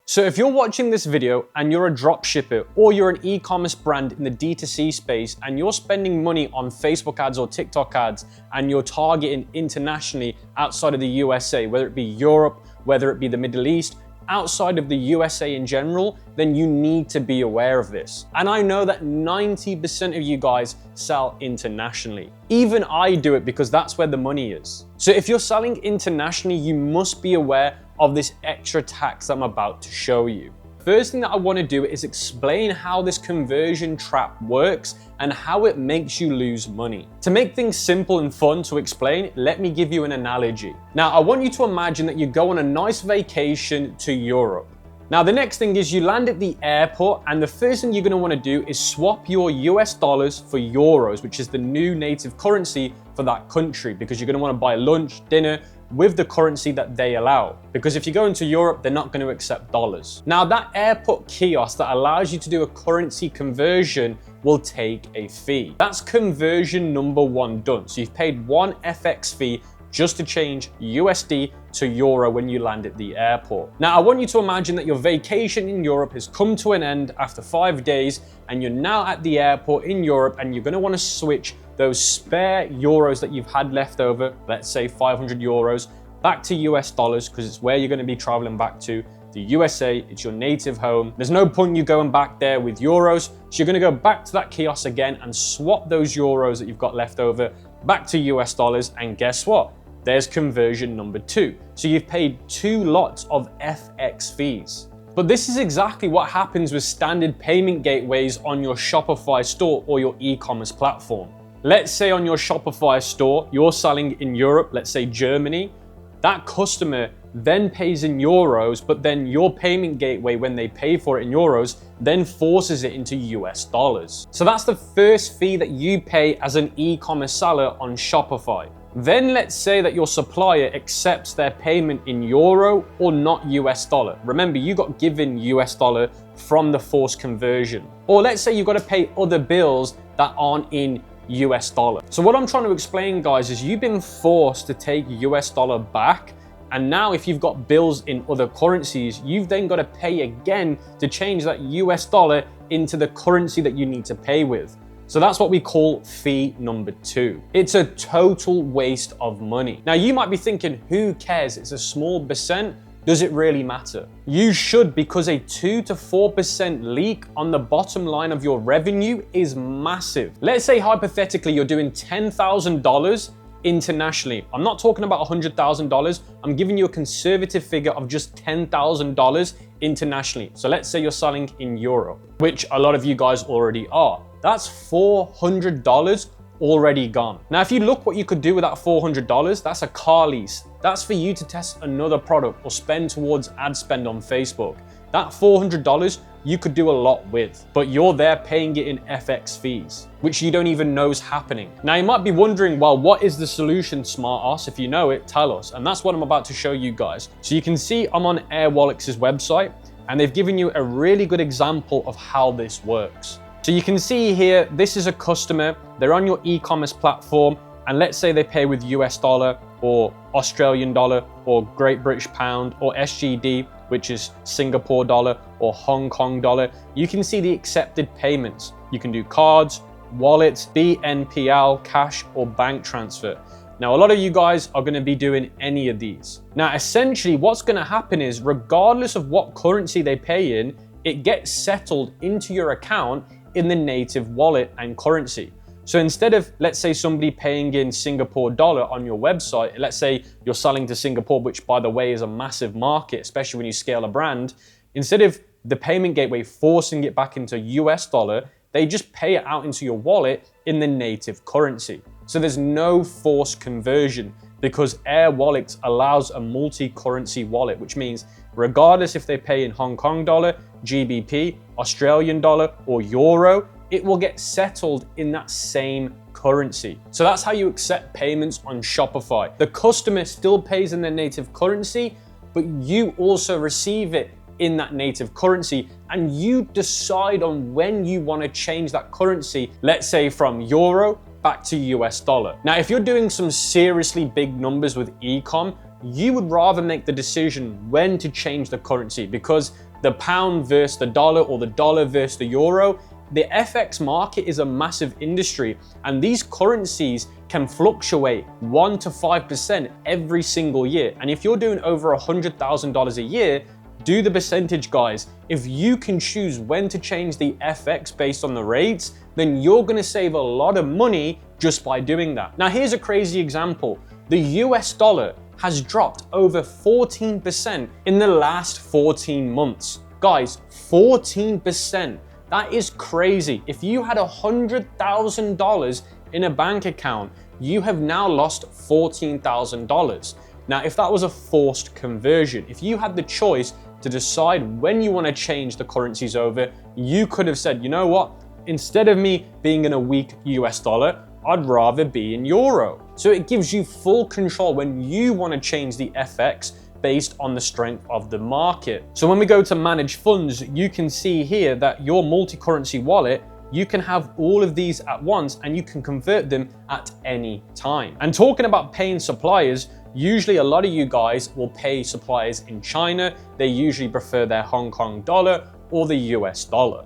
So if you're watching this video and you're a dropshipper or you're an e-commerce brand in the D2C space and you're spending money on Facebook ads or TikTok ads and you're targeting internationally outside of the USA, whether it be Europe, whether it be the Middle East, outside of the USA in general, then you need to be aware of this. And I know that 90% of you guys sell internationally. Even I do it because that's where the money is. So if you're selling internationally, you must be aware of this extra tax I'm about to show you. First thing that I want to do is explain how this conversion trap works and how it makes you lose money. To make things simple and fun to explain, let me give you an analogy. Now, I want you to imagine that you go on a nice vacation to Europe. Now, the next thing is you land at the airport, and the first thing you're going to want to do is swap your US dollars for euros, which is the new native currency for that country, because you're going to want to buy lunch, dinner, with the currency that they allow. Because if you go into Europe, they're not going to accept dollars. Now, that airport kiosk that allows you to do a currency conversion will take a fee. That's conversion number one done. So you've paid one FX fee just to change USD to Euro when you land at the airport. Now, I want you to imagine that your vacation in Europe has come to an end after 5 days, and you're now at the airport in Europe, and you're going to want to switch those spare euros that you've had left over, let's say 500 euros, back to US dollars, because it's where you're going to be traveling back to. The USA, it's your native home. There's no point in you going back there with euros. So you're going to go back to that kiosk again and swap those euros that you've got left over back to US dollars. And guess what? There's conversion number two. So you've paid 2 lots of FX fees. But this is exactly what happens with standard payment gateways on your Shopify store or your e-commerce platform. Let's say on your Shopify store, you're selling in Europe, let's say Germany. That customer then pays in euros, but then your payment gateway, when they pay for it in euros, then forces it into US dollars. So that's the first fee that you pay as an e-commerce seller on Shopify. Then let's say that your supplier accepts their payment in euro or not US dollar. Remember, you got given US dollar from the forced conversion. Or let's say you've got to pay other bills that aren't in US dollar. So what I'm trying to explain, guys, is you've been forced to take US dollar back. And now if you've got bills in other currencies, you've then got to pay again to change that US dollar into the currency that you need to pay with. So that's what we call fee number 2. It's a total waste of money. Now you might be thinking, who cares? It's a small percent. Does it really matter? You should, because a 2 to 4% leak on the bottom line of your revenue is massive. Let's say hypothetically you're doing $10,000 internationally. I'm not talking about $100,000. I'm giving you a conservative figure of just $10,000 internationally. So let's say you're selling in Europe, which a lot of you guys already are. That's $400 already gone. Now, if you look what you could do with that $400, that's a car lease. That's for you to test another product or spend towards ad spend on Facebook. That $400 you could do a lot with, but you're there paying it in FX fees, which you don't even know is happening. Now, you might be wondering, well, what is the solution, smart ass? If you know it, tell us. And that's what I'm about to show you guys. So you can see I'm on Airwallet's website, and they've given you a really good example of how this works. So you can see here, this is a customer, they're on your e-commerce platform, and let's say they pay with US dollar or Australian dollar or Great British Pound or SGD, which is Singapore dollar or Hong Kong dollar. You can see the accepted payments. You can do cards, wallets, BNPL, cash, or bank transfer. Now, a lot of you guys are gonna be doing any of these. Now, essentially what's gonna happen is, regardless of what currency they pay in, it gets settled into your account in the native wallet and currency. So instead of, let's say, somebody paying in Singapore dollar on your website, let's say you're selling to Singapore, which by the way is a massive market, especially when you scale a brand, instead of the payment gateway forcing it back into US dollar, they just pay it out into your wallet in the native currency. So there's no forced conversion because Airwallet allows a multi-currency wallet, which means regardless if they pay in Hong Kong dollar, GBP, Australian dollar, or euro, it will get settled in that same currency. So that's how you accept payments on Shopify. The customer still pays in their native currency, but you also receive it in that native currency, and you decide on when you want to change that currency, let's say from euro back to US dollar. Now, if you're doing some seriously big numbers with Ecom, you would rather make the decision when to change the currency, because the pound versus the dollar or the dollar versus the euro. The FX market is a massive industry, and these currencies can fluctuate 1 to 5% every single year. And if you're doing over $100,000 a year, do the percentage, guys. If you can choose when to change the FX based on the rates, then you're gonna save a lot of money just by doing that. Now, here's a crazy example. The US dollar has dropped over 14% in the last 14 months. Guys, 14%. That is crazy. If you had $100,000 in a bank account, you have now lost $14,000. Now, if that was a forced conversion, if you had the choice to decide when you want to change the currencies over, you could have said, you know what? Instead of me being in a weak US dollar, I'd rather be in euro. So it gives you full control when you want to change the FX based on the strength of the market. So when we go to manage funds, you can see here that your multi-currency wallet, you can have all of these at once and you can convert them at any time. And talking about paying suppliers, usually a lot of you guys will pay suppliers in China. They usually prefer their Hong Kong dollar or the US dollar.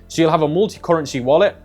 So you'll have a multi-currency wallet.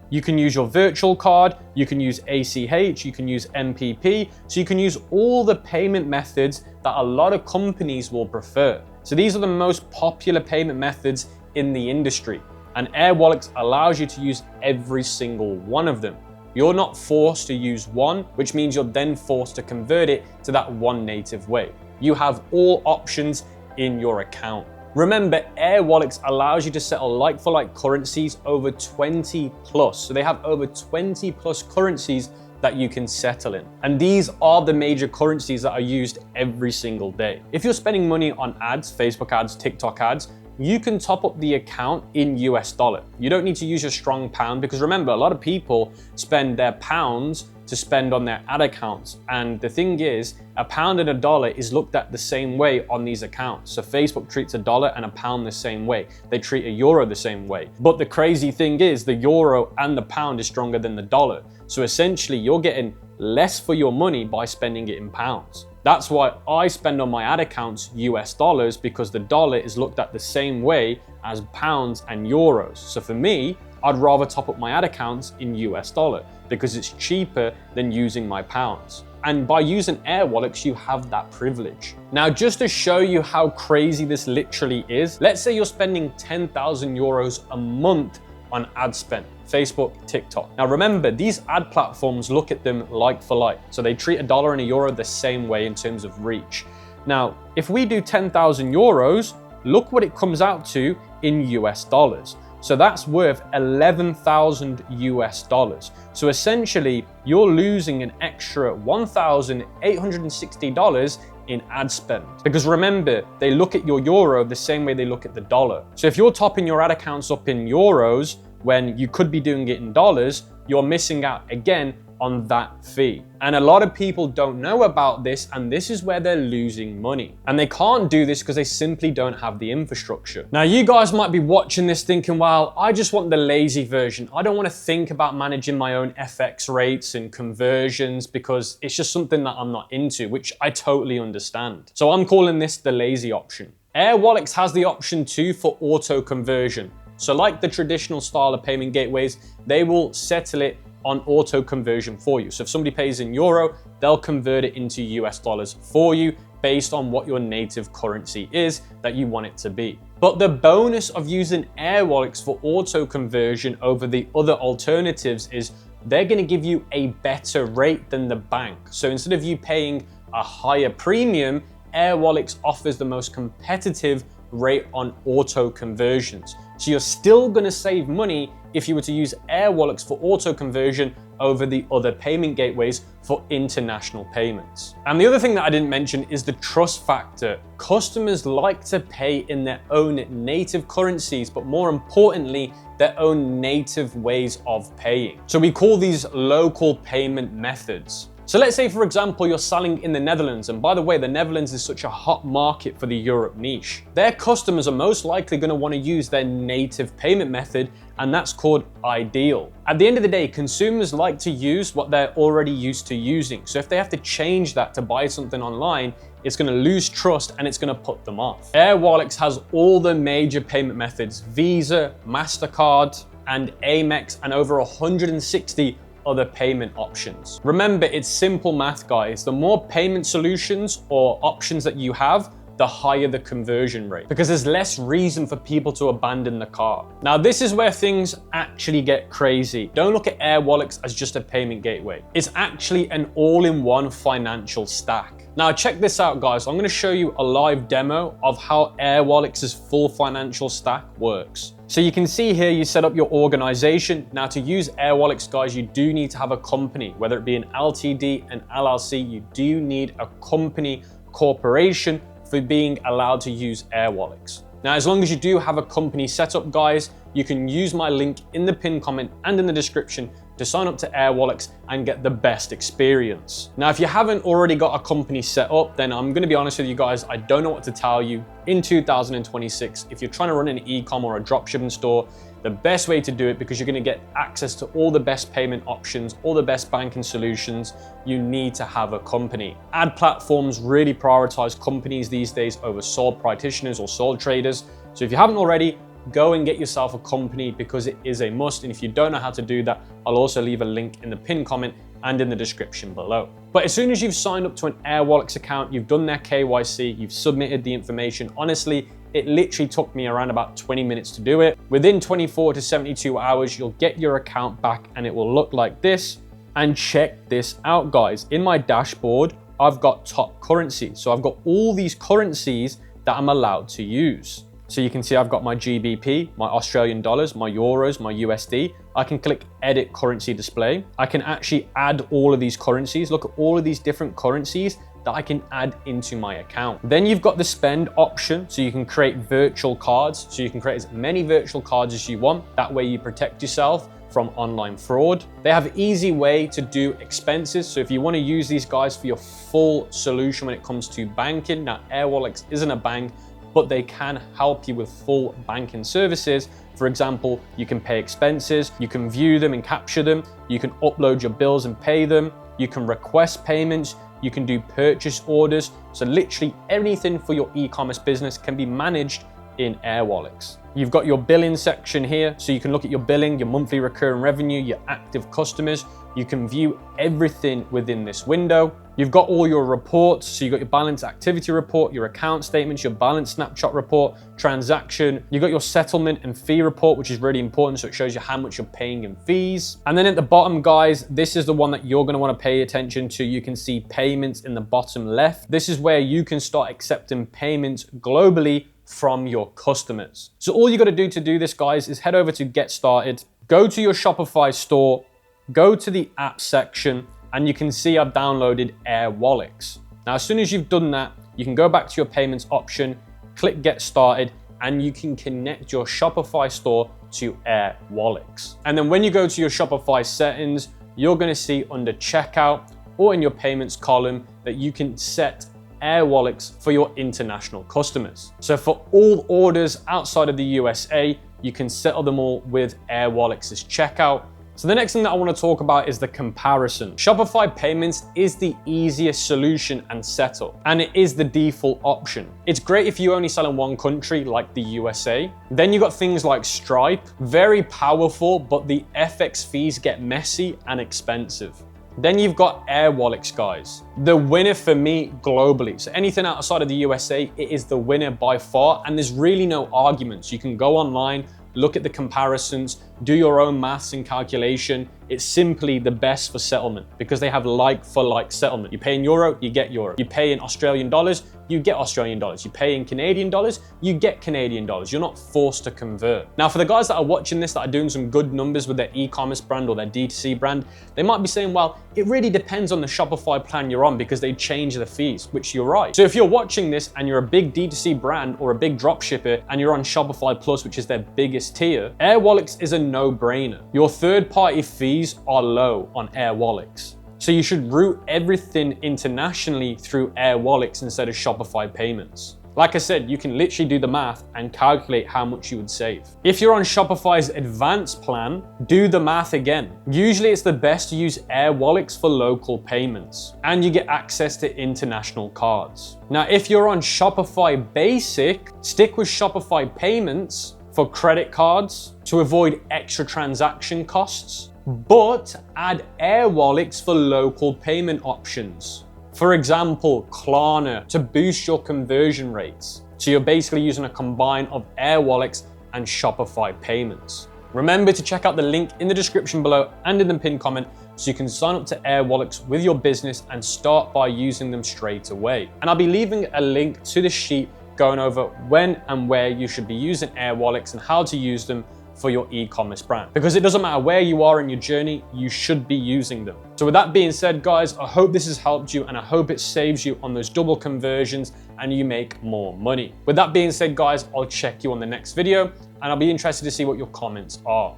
You can use your virtual card, you can use ACH, you can use MPP, so you can use all the payment methods that a lot of companies will prefer. So these are the most popular payment methods in the industry, and Air Wallets allows you to use every single one of them. You're not forced to use one, which means you're then forced to convert it to that one native way. You have all options in your account. Remember, Air Wallets allows you to settle like-for-like currencies over 20 plus. So they have over 20 plus currencies that you can settle in. And these are the major currencies that are used every single day. If you're spending money on ads, Facebook ads, TikTok ads, you can top up the account in US dollar. You don't need to use your strong pound, because remember, a lot of people spend their pounds to spend on their ad accounts. And the thing is, a pound and a dollar is looked at the same way on these accounts. So Facebook treats a dollar and a pound the same way. They treat a euro the same way. But the crazy thing is, the euro and the pound is stronger than the dollar. So essentially, you're getting less for your money by spending it in pounds. That's why I spend on my ad accounts US dollars, because the dollar is looked at the same way as pounds and euros. So for me, I'd rather top up my ad accounts in US dollar because it's cheaper than using my pounds. And by using Air Wallets, you have that privilege. Now, just to show you how crazy this literally is, let's say you're spending 10,000 euros a month on ad spend, Facebook, TikTok. Now remember, these ad platforms look at them like for like. So they treat a dollar and a euro the same way in terms of reach. Now, if we do 10,000 euros, look what it comes out to in US dollars. So that's worth 11,000 US dollars. So essentially, you're losing an extra $1,860 in ad spend. Because remember, they look at your euro the same way they look at the dollar. So if you're topping your ad accounts up in euros when you could be doing it in dollars, you're missing out again on that fee. And a lot of people don't know about this, and this is where they're losing money. And they can't do this because they simply don't have the infrastructure. Now, you guys might be watching this thinking, well, I just want the lazy version. I don't want to think about managing my own FX rates and conversions because it's just something that I'm not into, which I totally understand. So I'm calling this the lazy option. Air Wallets has the option too for auto conversion. So like the traditional style of payment gateways, they will settle it on auto conversion for you. So if somebody pays in euro, they'll convert it into US dollars for you based on what your native currency is that you want it to be. But the bonus of using Air Wallets for auto conversion over the other alternatives is they're going to give you a better rate than the bank. So instead of you paying a higher premium, Air Wallets offers the most competitive rate on auto conversions. So you're still going to save money if you were to use Air Wallets for auto conversion over the other payment gateways for international payments. And the other thing that I didn't mention is the trust factor. Customers like to pay in their own native currencies, but more importantly, their own native ways of paying. So we call these local payment methods. So let's say, for example, you're selling in the Netherlands. And by the way, the Netherlands is such a hot market for the Europe niche. Their customers are most likely going to want to use their native payment method, and that's called Ideal. At the end of the day, consumers like to use what they're already used to using. So if they have to change that to buy something online, it's going to lose trust and it's going to put them off. Airwallex has all the major payment methods: Visa, MasterCard, and Amex, and over 160 other payment options. Remember, it's simple math, guys. The more payment solutions or options that you have, the higher the conversion rate, because there's less reason for people to abandon the cart. Now, this is where things actually get crazy. Don't look at Airwallex as just a payment gateway. It's actually an all-in-one financial stack. Now, check this out, guys. I'm gonna show you a live demo of how Airwallex's full financial stack works. So you can see here, you set up your organization. Now, to use Airwallex, guys, you do need to have a company, whether it be an LTD, an LLC. You do need a company, corporation, for being allowed to use Airwallex. Now, as long as you do have a company set up, guys, you can use my link in the pinned comment and in the description to sign up to Airwallex and get the best experience. Now, if you haven't already got a company set up, then I'm gonna be honest with you guys, I don't know what to tell you. In 2026, if you're trying to run an e-com or a dropshipping store, the best way to do it, because you're gonna get access to all the best payment options, all the best banking solutions, you need to have a company. Ad platforms really prioritize companies these days over sole practitioners or sole traders. So if you haven't already, go and get yourself a company, because it is a must. And if you don't know how to do that, I'll also leave a link in the pinned comment and in the description below. But as soon as you've signed up to an Airwallex account, you've done their KYC, you've submitted the information. Honestly, it literally took me around about 20 minutes to do it. Within 24 to 72 hours, you'll get your account back and it will look like this. And check this out, guys. In my dashboard, I've got top currency. So I've got all these currencies that I'm allowed to use. So you can see I've got my GBP, my Australian dollars, my euros, my USD. I can click edit currency display. I can actually add all of these currencies. Look at all of these different currencies that I can add into my account. Then you've got the spend option. So you can create virtual cards. So you can create as many virtual cards as you want. That way you protect yourself from online fraud. They have an easy way to do expenses. So if you want to use these guys for your full solution when it comes to banking, now Airwallex isn't a bank, but they can help you with full banking services. For example, you can pay expenses, you can view them and capture them, you can upload your bills and pay them, you can request payments, you can do purchase orders. So literally anything for your e-commerce business can be managed in Airwallex. You've got your billing section here, so you can look at your billing, your monthly recurring revenue, your active customers. You can view everything within this window. You've got all your reports, so you've got your balance activity report, your account statements, your balance snapshot report, transaction. You've got your settlement and fee report, which is really important, so it shows you how much you're paying in fees. And then at the bottom, guys, this is the one that you're gonna wanna pay attention to. You can see payments in the bottom left. This is where you can start accepting payments globally from your customers. So all you got to do this, guys, is head over to Get Started, go to your Shopify store, go to the app section, and you can see I've downloaded Airwallex. Now, as soon as you've done that, you can go back to your payments option, click Get Started, and you can connect your Shopify store to Airwallex. And then when you go to your Shopify settings, you're going to see under checkout or in your payments column that you can set Airwallex for your international customers. So for all orders outside of the USA, you can settle them all with Airwallex's checkout. So the next thing that I want to talk about is the comparison. Shopify Payments is the easiest solution and setup, and it is the default option. It's great if you only sell in one country like the USA. Then you got things like Stripe, very powerful, but the FX fees get messy and expensive. Then you've got Airwallex, guys. The winner for me globally. So anything outside of the USA, it is the winner by far, and there's really no arguments. You can go online, look at the comparisons, do your own maths and calculation. It's simply the best for settlement because they have like for like settlement. You pay in euro, you get euro. You pay in Australian dollars, you get Australian dollars. You pay in Canadian dollars, you get Canadian dollars. You're not forced to convert. Now, for the guys that are watching this, that are doing some good numbers with their e-commerce brand or their D2C brand, they might be saying, well, it really depends on the Shopify plan you're on because they change the fees, which you're right. So if you're watching this and you're a big D2C brand or a big drop shipper and you're on Shopify Plus, which is their biggest tier, Airwallex is a no-brainer. Your third-party fees are low on Airwallex. So you should route everything internationally through Airwallex instead of Shopify Payments. Like I said, you can literally do the math and calculate how much you would save. If you're on Shopify's advanced plan, do the math again. Usually it's the best to use Air Wallets for local payments, and you get access to international cards. Now, if you're on Shopify Basic, stick with Shopify Payments for credit cards to avoid extra transaction costs, but add Air Wallets for local payment options. For example, Klarna to boost your conversion rates. So you're basically using a combine of Air Wallets and Shopify Payments. Remember to check out the link in the description below and in the pinned comment so you can sign up to Air Wallets with your business and start by using them straight away. And I'll be leaving a link to the sheet going over when and where you should be using Air Wallets and how to use them for your e-commerce brand. Because it doesn't matter where you are in your journey, you should be using them. So with that being said, guys, I hope this has helped you and I hope it saves you on those double conversions and you make more money. With that being said, guys, I'll check you on the next video and I'll be interested to see what your comments are.